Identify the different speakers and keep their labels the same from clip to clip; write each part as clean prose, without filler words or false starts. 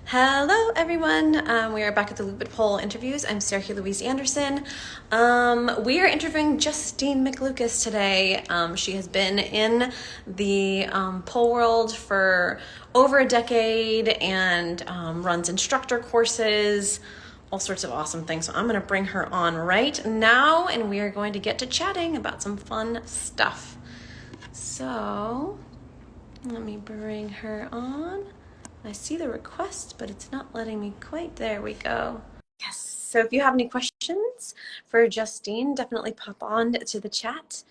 Speaker 1: Hello, everyone. We are back at the LUPIT'S poll interviews. I'm Sergia Louise Anderson. We are interviewing Justine McLucas today. She has been in the pole world for over a decade and runs instructor courses, all sorts of awesome things. So I'm going to bring her on right now, and we are going to get to chatting about some fun stuff. So let me bring her on. I see the request, but it's not letting me quite. There we go. Yes. So if you have any questions for Justine, definitely pop on to the chat.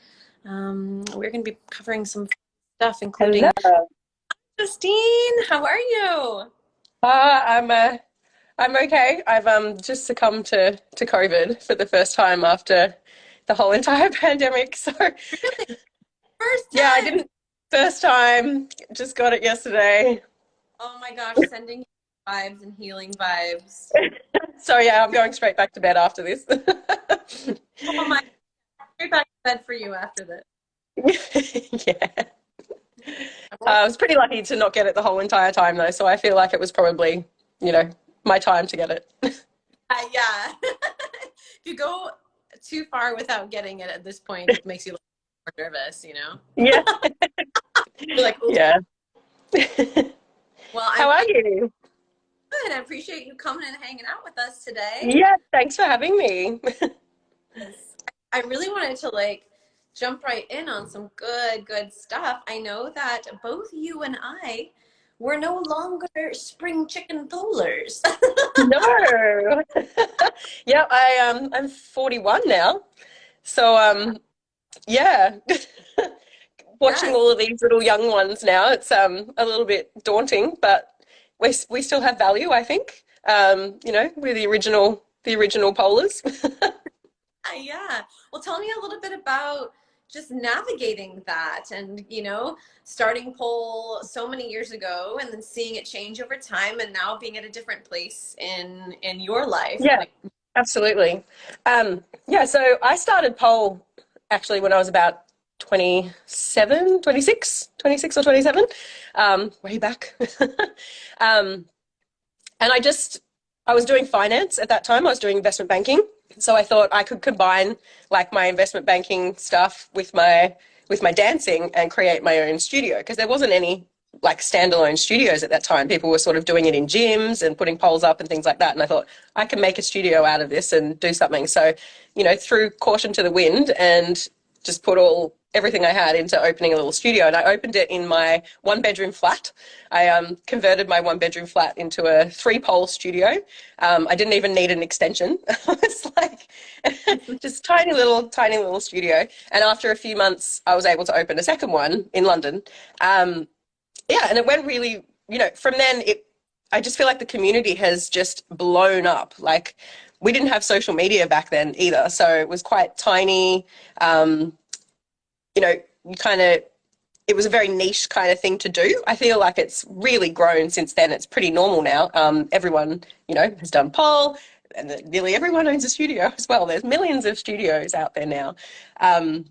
Speaker 1: We're going to be covering some stuff, including
Speaker 2: Hello.
Speaker 1: Justine. How are you?
Speaker 2: I'm okay. I've just succumbed to COVID for the first time after the whole entire pandemic. So
Speaker 1: Really? First
Speaker 2: yeah, I
Speaker 1: time.
Speaker 2: didn't first time, just got it yesterday.
Speaker 1: Oh my gosh, sending vibes and healing vibes.
Speaker 2: So yeah, I'm going straight back to bed after this.
Speaker 1: Oh my, straight back to bed for you after this.
Speaker 2: Yeah. I was pretty lucky to not get it the whole entire time though, so I feel like it was probably, you know, my time to get it.
Speaker 1: Yeah. If you go too far without getting it at this point, it makes you look more nervous, you know?
Speaker 2: Yeah.
Speaker 1: You're like, oops.
Speaker 2: Yeah.
Speaker 1: Well,
Speaker 2: How
Speaker 1: I'm
Speaker 2: are you?
Speaker 1: good. I appreciate you coming and hanging out with us today.
Speaker 2: Yeah, thanks for having me.
Speaker 1: Yes. I really wanted to jump right in on some good stuff. I know that both you and I were no longer spring chicken pullers.
Speaker 2: No. Yeah, I'm 41 now. So yeah. Watching
Speaker 1: Yes,
Speaker 2: all of these little young ones now, it's a little bit daunting, but we still have value, I think. We're the original polars.
Speaker 1: yeah. Well, tell me a little bit about just navigating that and, starting pole so many years ago and then seeing it change over time and now being at a different place in your life when
Speaker 2: Yeah,
Speaker 1: it.
Speaker 2: absolutely. Yeah, so I started pole actually when I was about 27, 26, 26 or 27, way back. um, and I was doing finance at that time. I was doing investment banking. So I thought I could combine like my investment banking stuff with my dancing and create my own studio because there wasn't any like standalone studios at that time. People were sort of doing it in gyms and putting poles up and things like that. And I thought I can make a studio out of this and do something. So, threw caution to the wind and just put everything I had into opening a little studio. And I opened it in my one bedroom flat. I converted my one bedroom flat into a three pole studio. I didn't even need an extension. It's like just tiny little studio. And after a few months, I was able to open a second one in London. Yeah, and it went really, from then I just feel like the community has just blown up. Like we didn't have social media back then either, so it was quite tiny. Um, you kind of it was a very niche kind of thing to do. I feel like it's really grown since then. It's pretty normal now. Everyone, has done pole, and nearly everyone owns a studio as well. There's millions of studios out there now. Um,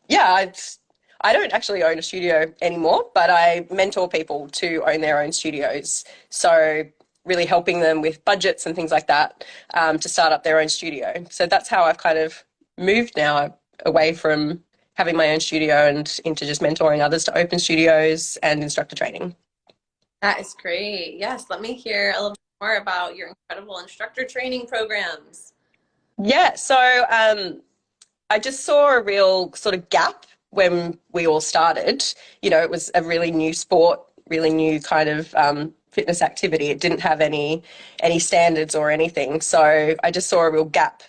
Speaker 2: yeah, I don't actually own a studio anymore, but I mentor people to own their own studios. So really helping them with budgets and things like that to start up their own studio. So that's how I've kind of moved now away from having my own studio and into just mentoring others to open studios and instructor training.
Speaker 1: That is great. Yes, let me hear a little bit more about your incredible instructor training programs.
Speaker 2: Yeah, so I just saw a real sort of gap when we all started. It was a really new sport, really new kind of fitness activity. It didn't have any standards or anything. So I just saw a real gap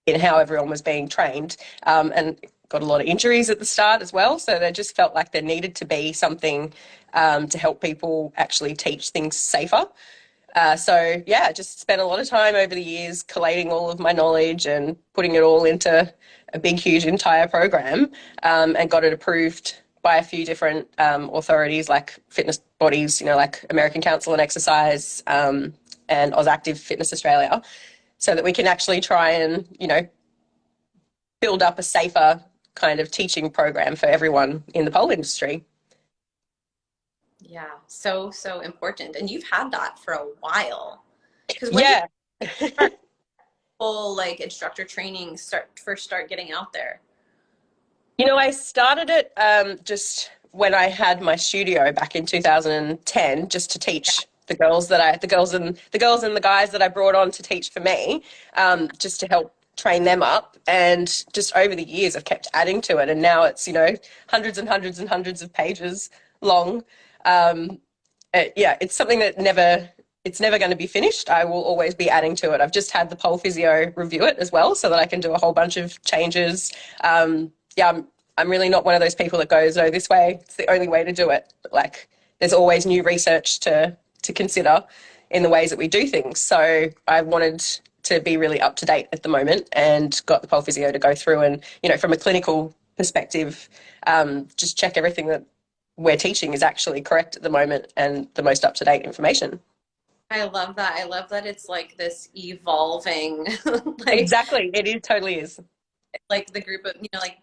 Speaker 2: in how everyone was being trained, and got a lot of injuries at the start as well. So they just felt like there needed to be something to help people actually teach things safer. So yeah, just spent a lot of time over the years collating all of my knowledge and putting it all into a big, huge entire program, and got it approved by a few different authorities like fitness bodies, like American Council on Exercise, and AusActive Fitness Australia, so that we can actually try and, build up a safer kind of teaching program for everyone in the pole industry.
Speaker 1: Yeah, so, so important. And you've had that for a while. Because when did
Speaker 2: Yeah.
Speaker 1: our full like instructor training start getting out there?
Speaker 2: I started it just when I had my studio back in 2010, just to teach the guys that I brought on to teach for me, just to help train them up. And just over the years, I've kept adding to it, and now it's hundreds and hundreds and hundreds of pages long. Um, yeah, it's something that it's never going to be finished. I will always be adding to it. I've just had the pole physio review it as well, so that I can do a whole bunch of changes. Yeah, I'm really not one of those people that goes, no, this way, it's the only way to do it. Like, there's always new research to consider in the ways that we do things. So I wanted to be really up to date at the moment, and got the pole physio to go through and, from a clinical perspective, just check everything that we're teaching is actually correct at the moment and the most up to date information.
Speaker 1: I love that. I love that it's like this evolving, like
Speaker 2: Exactly. It is totally is.
Speaker 1: like the group of, like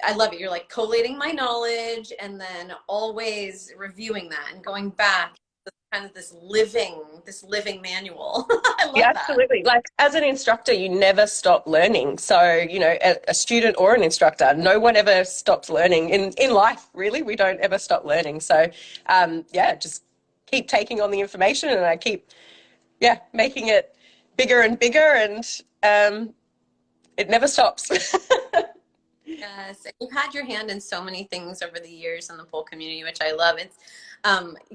Speaker 1: I love it. You're like collating my knowledge and then always reviewing that and going back. Kind of this living manual. I
Speaker 2: Yeah,
Speaker 1: love that.
Speaker 2: absolutely. Like, as an instructor, you never stop learning. So, a student or an instructor, no one ever stops learning in life, really. We don't ever stop learning. So, yeah, just keep taking on the information, and I keep, yeah, making it bigger and bigger, and it never stops.
Speaker 1: Yes, and you've had your hand in so many things over the years in the pole community, which I love. It's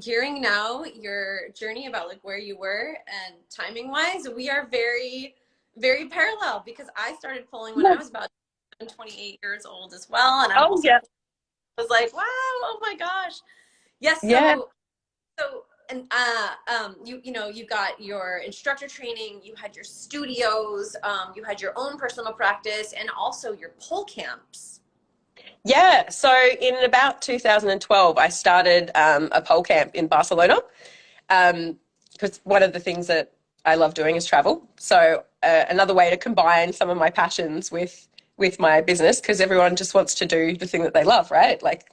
Speaker 1: hearing now your journey about like where you were and timing wise, we are very, very parallel because I started pulling when I was about 28 years old as well, and I'm
Speaker 2: Oh,
Speaker 1: also
Speaker 2: yeah.
Speaker 1: was like, wow, oh my gosh, yes.
Speaker 2: Yeah.
Speaker 1: So and you got your instructor training, you had your studios, you had your own personal practice, and also your pole camps.
Speaker 2: Yeah, so in about 2012, I started a pole camp in Barcelona, because one of the things that I love doing is travel. So another way to combine some of my passions with my business, because everyone just wants to do the thing that they love, right? Like,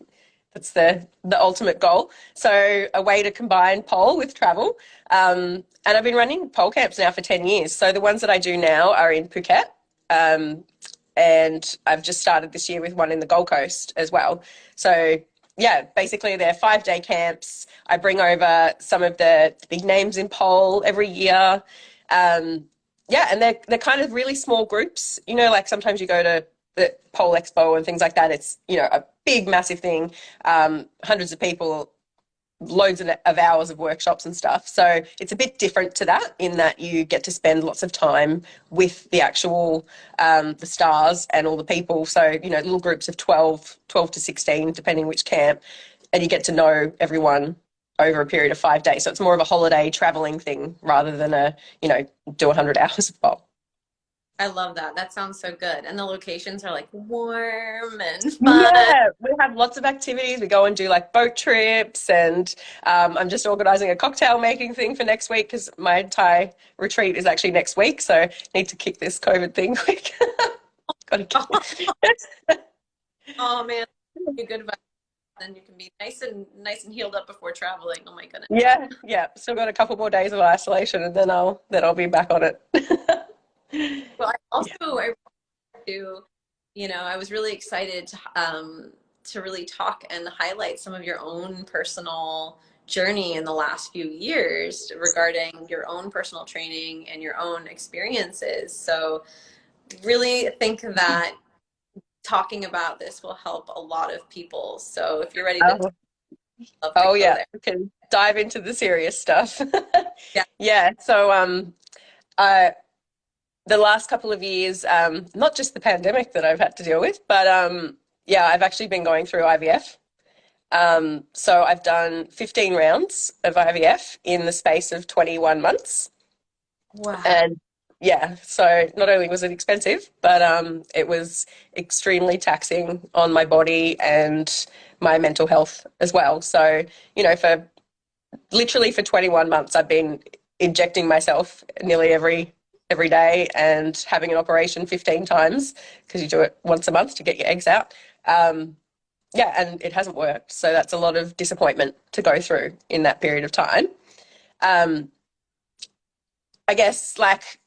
Speaker 2: that's the ultimate goal. So a way to combine pole with travel. And I've been running pole camps now for 10 years. So the ones that I do now are in Phuket. Um, and I've just started this year with one in the Gold Coast as well. So yeah, basically they're 5-day camps. I bring over some of the big names in pole every year. Yeah, and they're kind of really small groups. Like sometimes you go to the pole expo and things like that. It's a big, massive thing, hundreds of people, loads of hours of workshops and stuff. So it's a bit different to that, in that you get to spend lots of time with the actual the stars and all the people. So little groups of 12 to 16, depending which camp, and you get to know everyone over a period of 5 days. So it's more of a holiday traveling thing rather than do 100 hours of pole.
Speaker 1: I love that. That sounds so good. And the locations are like warm and fun.
Speaker 2: Yeah, we have lots of activities. We go and do like boat trips, and I'm just organising a cocktail making thing for next week, because my Thai retreat is actually next week. So need to kick this COVID thing quick. Got to kick it.
Speaker 1: Oh man, you good vibes. Then you can be nice and healed up before traveling. Oh my goodness.
Speaker 2: Yeah, yeah. Still got a couple more days of isolation, and then I'll be back on it.
Speaker 1: Well,
Speaker 2: Yeah.
Speaker 1: I was really excited to really talk and highlight some of your own personal journey in the last few years regarding your own personal training and your own experiences. So really think that talking about this will help a lot of people. So if you're ready to,
Speaker 2: Oh,
Speaker 1: love to
Speaker 2: oh
Speaker 1: go
Speaker 2: yeah.
Speaker 1: there.
Speaker 2: We can dive into the serious stuff.
Speaker 1: Yeah.
Speaker 2: Yeah. So I the last couple of years, not just the pandemic that I've had to deal with, but yeah, I've actually been going through IVF. So I've done 15 rounds of IVF in the space of 21 months.
Speaker 1: Wow.
Speaker 2: And yeah, so not only was it expensive, but it was extremely taxing on my body and my mental health as well. So, for literally for 21 months, I've been injecting myself nearly every day, and having an operation 15 times, because you do it once a month to get your eggs out. Um, yeah, and it hasn't worked. So that's a lot of disappointment to go through in that period of time. Um, I guess like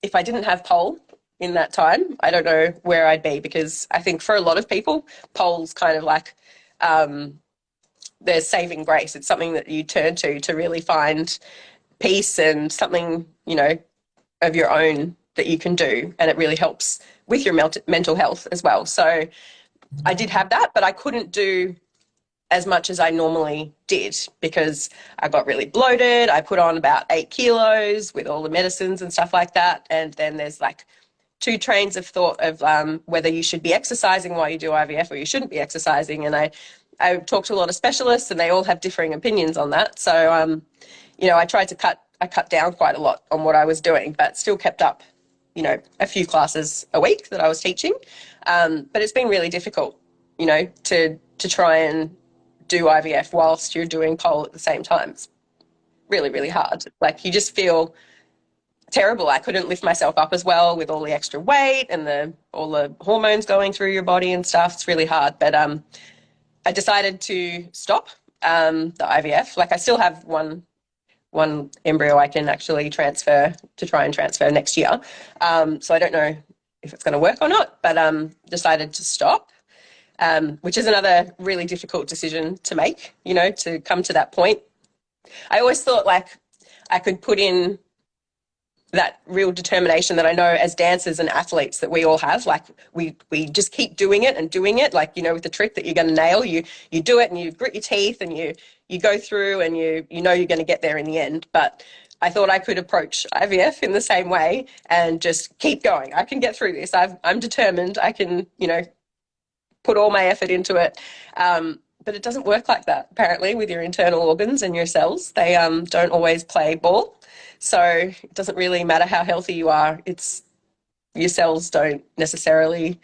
Speaker 2: if I didn't have pole in that time, I don't know where I'd be, because I think for a lot of people, pole's kind of like their saving grace. It's something that you turn to really find peace and something, you know, of your own that you can do. And it really helps with your mental health as well. So I did have that, but I couldn't do as much as I normally did because I got really bloated. I put on about 8 kilos with all the medicines and stuff like that. And then there's like two trains of thought of whether you should be exercising while you do IVF or you shouldn't be exercising. And I talked to a lot of specialists and they all have differing opinions on that. So, you know, I cut down quite a lot on what I was doing, but still kept up, you know, a few classes a week that I was teaching. But it's been really difficult, you know, to try and do IVF whilst you're doing pole at the same time. It's really, really hard. Like you just feel terrible. I couldn't lift myself up as well with all the extra weight and all the hormones going through your body and stuff. It's really hard. But I decided to stop the IVF. Like I still have one embryo I can actually try and transfer next year. So I don't know if it's going to work or not, but decided to stop. Which is another really difficult decision to make, you know, to come to that point. I always thought like I could put in that real determination that I know as dancers and athletes that we all have. Like we just keep doing it and doing it. Like, you know, with the trick that you're going to nail, you do it and you grit your teeth and you go through and you know you're going to get there in the end. But I thought I could approach IVF in the same way and just keep going. I can get through this. I'm determined. I can, you know, put all my effort into it. But it doesn't work like that, apparently, with your internal organs and your cells. They don't always play ball. So it doesn't really matter how healthy you are. Your cells don't necessarily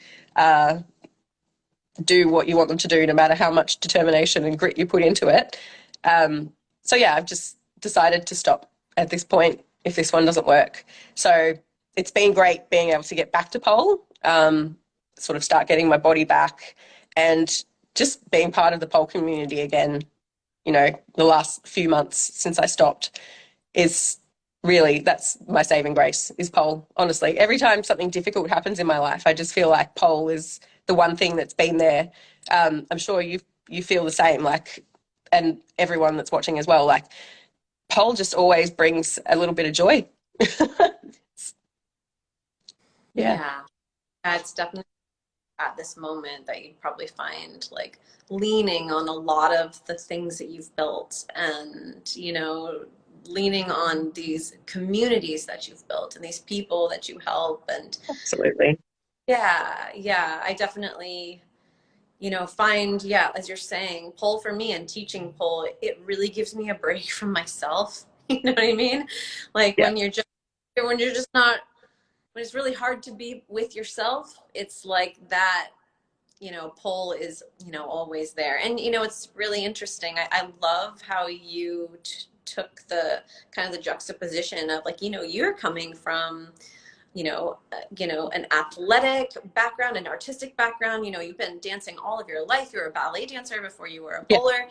Speaker 2: do what you want them to do, no matter how much determination and grit you put into it. So yeah, I've just decided to stop at this point if this one doesn't work. So it's been great being able to get back to pole, sort of start getting my body back and just being part of the pole community again, you know, the last few months since I stopped is really, that's my saving grace is pole. Honestly, every time something difficult happens in my life, I just feel like pole is the one thing that's been there. I'm sure you feel the same, like, and everyone that's watching as well, like pole just always brings a little bit of joy.
Speaker 1: Yeah. It's definitely at this moment that you probably find like leaning on a lot of the things that you've built and, you know, leaning on these communities that you've built and these people that you help. And
Speaker 2: Absolutely.
Speaker 1: yeah, I definitely, you know, find, yeah, as you're saying, pole for me and teaching pole, it really gives me a break from myself. You know what I mean? Like
Speaker 2: Yeah.
Speaker 1: when you're just not, when it's really hard to be with yourself, it's like that, you know, pole is, you know, always there. And, you know, it's really interesting. I love how you took the kind of the juxtaposition of like, you know, you're coming from, an athletic background, an artistic background, you know, you've been dancing all of your life. You were a ballet dancer before you were a
Speaker 2: Yeah.
Speaker 1: bowler.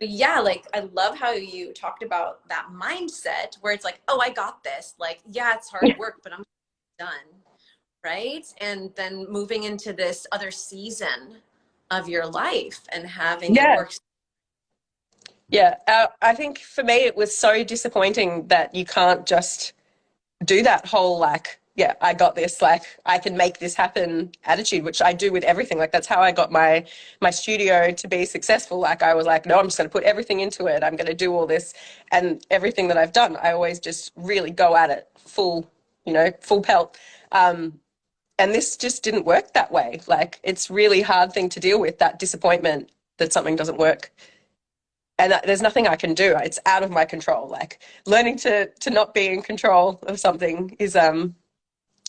Speaker 1: But yeah, like I love how you talked about that mindset where it's like, oh, I got this. Like, yeah, it's hard work, but I'm done. Right. And then moving into this other season of your life and having it
Speaker 2: Yeah.
Speaker 1: work.
Speaker 2: Yeah. I think for me, it was so disappointing that you can't just do that whole like, yeah, I got this, like I can make this happen attitude, which I do with everything. Like that's how I got my studio to be successful. Like I was like, no, I'm just going to put everything into it. I'm going to do all this, and everything that I've done, I always just really go at it full, full pelt. And this just didn't work that way. Like it's really hard thing to deal with, that disappointment that something doesn't work. And there's nothing I can do. It's out of my control. Like learning to not be in control of something is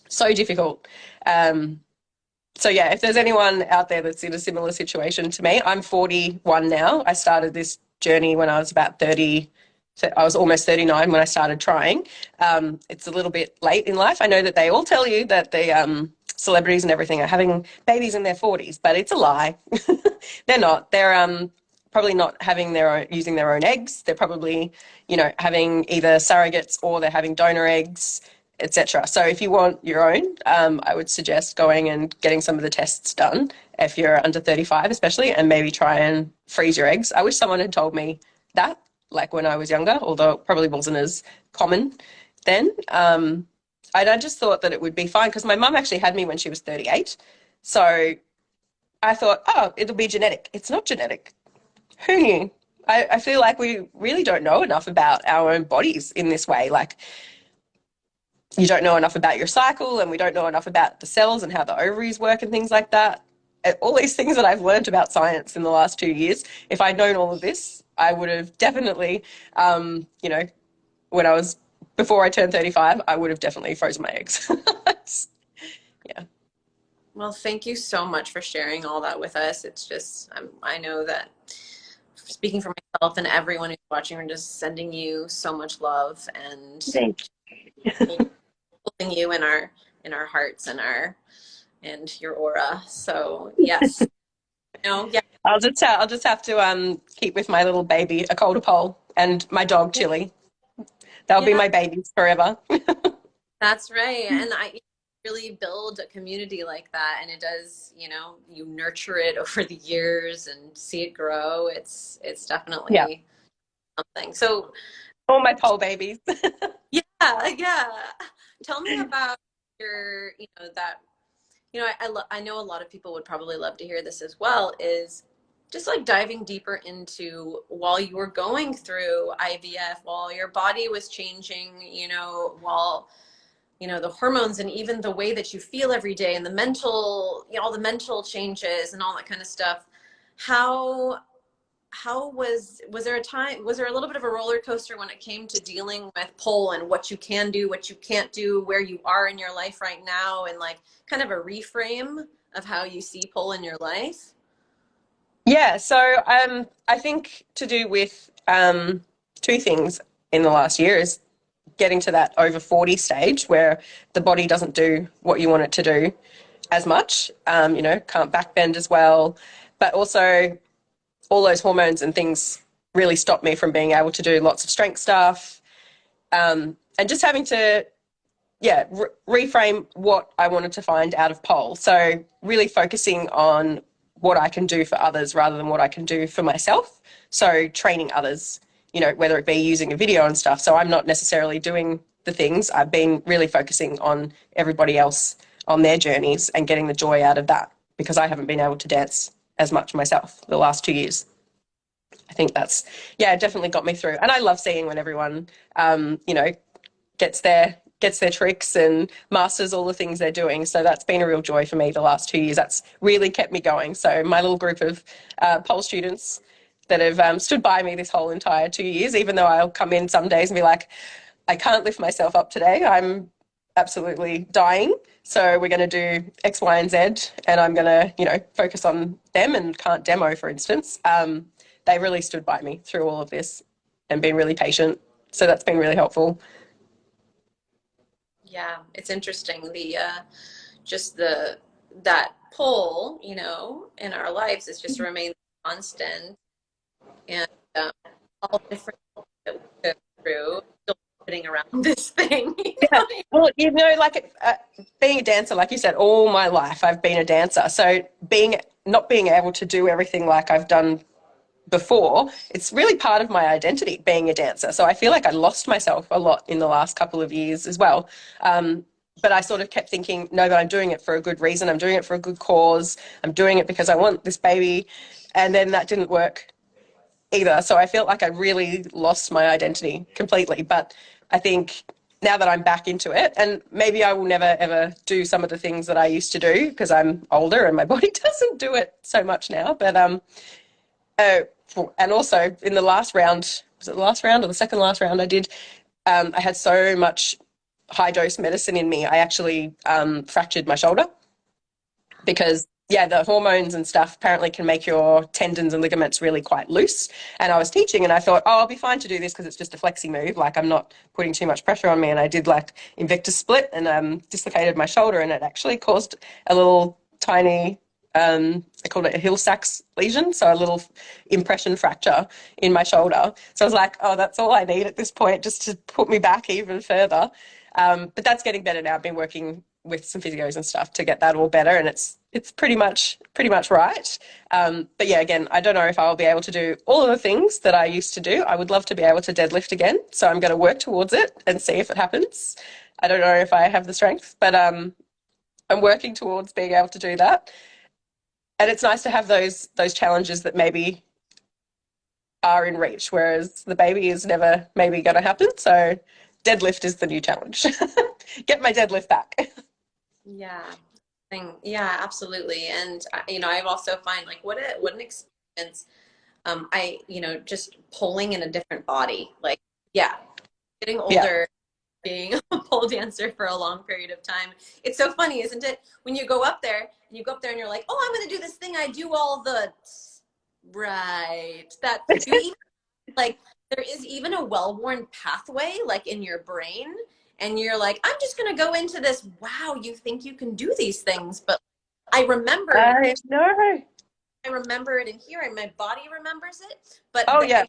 Speaker 2: so difficult. So yeah, if there's anyone out there that's in a similar situation to me, I'm 41 now. I started this journey when I was about 30, So I was almost 39 when I started trying. It's a little bit late in life. I know that they all tell you that the celebrities and everything are having babies in their 40s, but it's a lie. They're not. They're probably not having their own, using their own eggs. They're probably, having either surrogates or they're having donor eggs, etc. So if you want your own, I would suggest going and getting some of the tests done if you're under 35, especially, and maybe try and freeze your eggs. I wish someone had told me that, like when I was younger, although it probably wasn't as common then. I just thought that it would be fine because my mum actually had me when she was 38. So I thought, oh, it'll be genetic. It's not genetic. Who knew? I feel like we really don't know enough about our own bodies in this way. Like, you don't know enough about your cycle, and we don't know enough about the cells and how the ovaries work and things like that. All these things that I've learned about science in the last 2 years, if I'd known all of this, I would have definitely, when I was, before I turned 35, I would have definitely frozen my eggs. Yeah.
Speaker 1: Well, thank you so much for sharing all that with us. It's just, I know that speaking for myself and everyone who's watching, we're just sending you so much love and
Speaker 2: Thank
Speaker 1: holding you in our hearts and your aura. So yes, yeah.
Speaker 2: I'll just have to keep with my little baby, a cold pole, and my dog Chili. They'll be
Speaker 1: Yeah,
Speaker 2: my babies forever.
Speaker 1: that's right. And I really build a community like that, and it does, you nurture it over the years and see it grow. It's
Speaker 2: Yeah,
Speaker 1: definitely something. So
Speaker 2: all my pole babies.
Speaker 1: yeah, yeah. Tell me about your, that, I know a lot of people would probably love to hear this as well, is just like diving deeper into while you were going through IVF, while your body was changing, while, the hormones and even the way that you feel every day and the mental, all the mental changes and all that kind of stuff. How was there a time, was there a little bit of a roller coaster when it came to dealing with pole and what you can do, what you can't do, where you are in your life right now, and like kind of a reframe of how you see pole in your life?
Speaker 2: Yeah, so I think to do with two things in the last year is getting to that over 40 stage where the body doesn't do what you want it to do as much, can't backbend as well, but also all those hormones and things really stopped me from being able to do lots of strength stuff, and just having to, yeah, reframe what I wanted to find out of pole. So really focusing on what I can do for others rather than what I can do for myself. So training others, whether it be using a video and stuff. So I'm not necessarily doing the things. I've been really focusing on everybody else on their journeys and getting the joy out of that because I haven't been able to dance as much myself the last 2 years. I think that's, yeah, it definitely got me through. And I love seeing when everyone, gets their tricks and masters all the things they're doing. So that's been a real joy for me the last 2 years. That's really kept me going. So my little group of pole students that have stood by me this whole entire 2 years, even though I'll come in some days and be like, I can't lift myself up today. I'm absolutely dying. So we're going to do X, Y, and Z, and I'm going to, focus on them and can't demo, for instance. They really stood by me through all of this and been really patient. So that's been really helpful.
Speaker 1: Yeah, it's interesting. Just that pull, in our lives is just remains constant, and all different that we go through, still putting around this thing.
Speaker 2: Yeah. Well, like being a dancer, like you said, all my life I've been a dancer. So not being able to do everything like I've done before, it's really part of my identity being a dancer. So I feel like I lost myself a lot in the last couple of years as well. But I sort of kept thinking, no, but I'm doing it for a good reason. I'm doing it for a good cause. I'm doing it because I want this baby. And then that didn't work either. So I felt like I really lost my identity completely. But I think now that I'm back into it, and maybe I will never ever do some of the things that I used to do because I'm older and my body doesn't do it so much now. But and also in the last round, was it the last round or the second last round I did, I had so much high dose medicine in me. I actually fractured my shoulder because yeah, the hormones and stuff apparently can make your tendons and ligaments really quite loose. And I was teaching and I thought, oh, I'll be fine to do this because it's just a flexi move. Like I'm not putting too much pressure on me. And I did like Invictus split and dislocated my shoulder and it actually caused a little tiny, I called it a Hill Sachs lesion. So a little impression fracture in my shoulder. So I was like, oh, that's all I need at this point just to put me back even further. But that's getting better now. I've been working with some physios and stuff to get that all better, and it's pretty much right. But yeah, again, I don't know if I'll be able to do all of the things that I used to do. I would love to be able to deadlift again, so I'm going to work towards it and see if it happens. I don't know if I have the strength, but I'm working towards being able to do that. And it's nice to have those challenges that maybe are in reach, whereas the baby is never maybe going to happen. So deadlift is the new challenge. Get my deadlift back.
Speaker 1: Yeah. Yeah, absolutely. And I've also find like what an experience. Just pulling in a different body. Like, yeah, getting
Speaker 2: Yeah.
Speaker 1: older, being a pole dancer for a long period of time. It's so funny, isn't it? When you go up there and you're like, oh, I'm going to do this thing. I do all the right. That you even like there is even a well-worn pathway like in your brain and you're like, I'm just going to go into this. Wow, you think you can do these things, but I remember it
Speaker 2: I know.
Speaker 1: I remember it in here and my body remembers it, but
Speaker 2: Oh
Speaker 1: the
Speaker 2: yeah.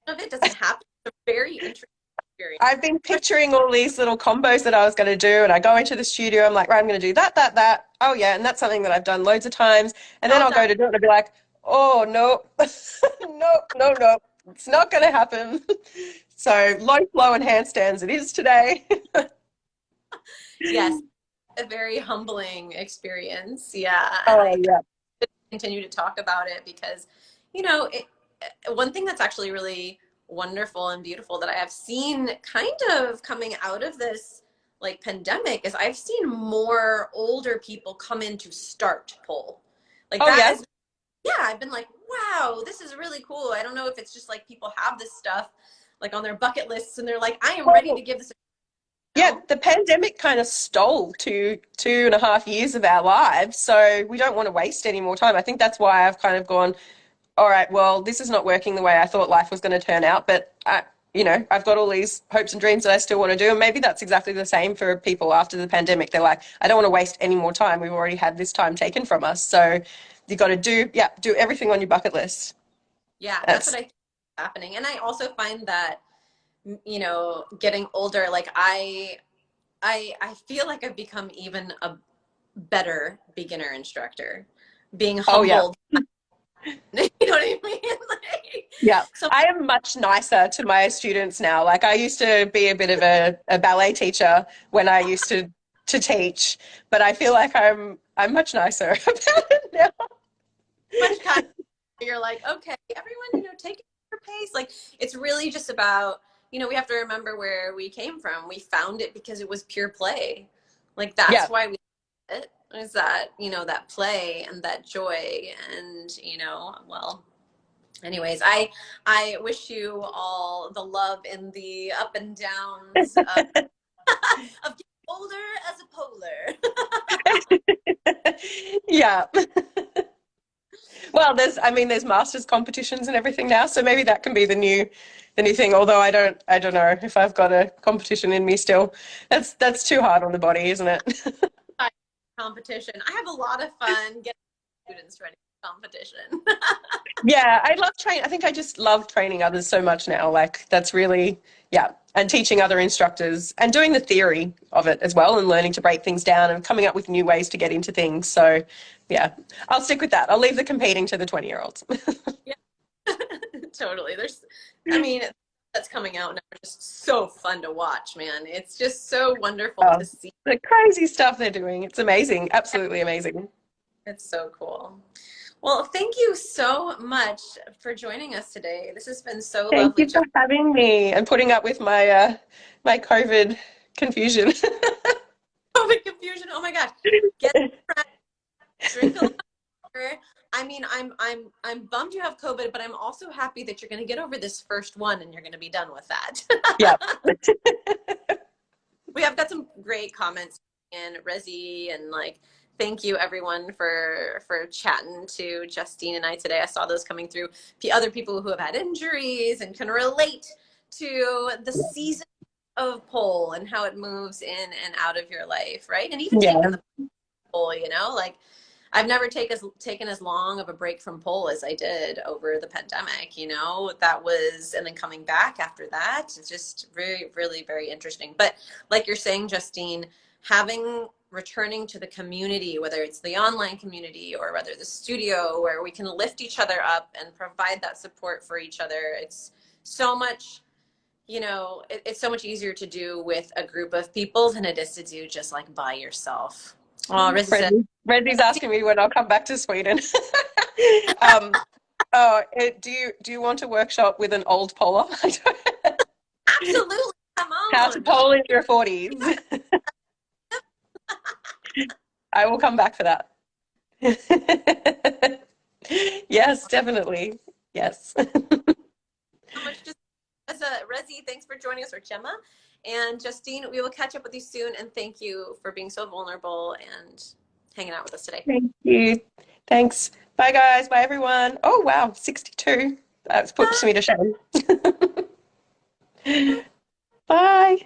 Speaker 1: of it doesn't happen. It's a very interesting experience.
Speaker 2: I've been picturing all these little combos that I was going to do, and I go into the studio. I'm like, right, I'm going to do that, that, that. Oh yeah, and that's something that I've done loads of times. And then
Speaker 1: All
Speaker 2: I'll
Speaker 1: done.
Speaker 2: go to do it, and I'll be like, oh no, no, no, no, it's not going to happen. So low flow and handstands it is today.
Speaker 1: Yes, a very humbling experience. Yeah, and
Speaker 2: Oh
Speaker 1: I
Speaker 2: yeah.
Speaker 1: continue to talk about it because, it, one thing that's actually really wonderful and beautiful that I have seen kind of coming out of this like pandemic is I've seen more older people come in to start pole. Like
Speaker 2: Oh
Speaker 1: that
Speaker 2: yeah.
Speaker 1: is, yeah, I've been like, wow, this is really cool. I don't know if it's just like people have this stuff like on their bucket lists and they're like, I am ready to
Speaker 2: Well,
Speaker 1: give this a
Speaker 2: yeah,
Speaker 1: go.
Speaker 2: the pandemic kind of stole 2.5 years of our lives, so we don't want to waste any more time. I think that's why I've kind of gone, all right, well, this is not working the way I thought life was going to turn out, but I've got all these hopes and dreams that I still want to do. And maybe that's exactly the same for people after the pandemic. They're like, I don't want to waste any more time. We've already had this time taken from us. So you got to do everything on your bucket list.
Speaker 1: Yeah, that's what
Speaker 2: That's,
Speaker 1: I think is happening. And I also find that, getting older, like I feel like I've become even a better beginner instructor, being
Speaker 2: oh, yeah.
Speaker 1: humbled. You know what I mean? Like,
Speaker 2: Yeah,
Speaker 1: so
Speaker 2: I am much nicer to my students now. Like I used to be a bit of a ballet teacher when I used to teach, but I feel like I'm much nicer about it now.
Speaker 1: much kind. You're like, okay, everyone, take it at your pace. Like, it's really just about, we have to remember where we came from. We found it because it was pure play. Like,
Speaker 2: Yeah.
Speaker 1: that's why we did it, is that, that play and that joy. And, well, anyways, I wish you all the love in the up and downs of getting older as a polar.
Speaker 2: Yeah. Well, there's masters competitions and everything now, so maybe that can be the new thing. Although I don't know if I've got a competition in me still. That's too hard on the body, isn't it?
Speaker 1: Competition. I have a lot of fun getting students ready for competition.
Speaker 2: Yeah, I love training. I think I just love training others so much now. Like that's really, yeah, and teaching other instructors and doing the theory of it as well and learning to break things down and coming up with new ways to get into things. So, yeah, I'll stick with that. I'll leave the competing to the 20-year-olds.
Speaker 1: Yeah, totally. I mean, that's coming out now. Just so fun to watch, man. It's just so wonderful
Speaker 2: Oh,
Speaker 1: to see.
Speaker 2: the crazy stuff they're doing. It's amazing. Absolutely amazing.
Speaker 1: It's so cool. Well, thank you so much for joining us today. This has been so
Speaker 2: Thank
Speaker 1: lovely.
Speaker 2: you for having me and putting up with my COVID confusion.
Speaker 1: COVID confusion. Oh my gosh. Get drink a lot of water. I mean, I'm bummed you have COVID, but I'm also happy that you're going to get over this first one and you're going to be done with that.
Speaker 2: Yeah.
Speaker 1: We have got some great comments in Resi and like thank you everyone for chatting to Justine and I today. I saw those coming through. Other people who have had injuries and can relate to the season of pole and how it moves in and out of your life, right? And even taking
Speaker 2: Yeah.
Speaker 1: the pole, like I've never taken as long of a break from pole as I did over the pandemic, that was, and then coming back after that, it's just very, really very interesting. But like you're saying, Justine, returning to the community, whether it's the online community or whether the studio where we can lift each other up and provide that support for each other, it's so much, it's so much easier to do with a group of people than it is to do just like by yourself. Oh, Riz said,
Speaker 2: Resi's asking me when I'll come back to Sweden. um, do you want to workshop with an old polar?
Speaker 1: absolutely, come
Speaker 2: How to
Speaker 1: on.
Speaker 2: pole in your 40s. I will come back for that. Yes, definitely. Yes.
Speaker 1: So much just as a Resi, thanks for joining us, or Gemma. And Justine, we will catch up with you soon. And thank you for being so vulnerable and hanging out with us today.
Speaker 2: Thank you. Thanks. Bye, guys. Bye, everyone. Oh, wow. 62. That puts me to shame. Bye.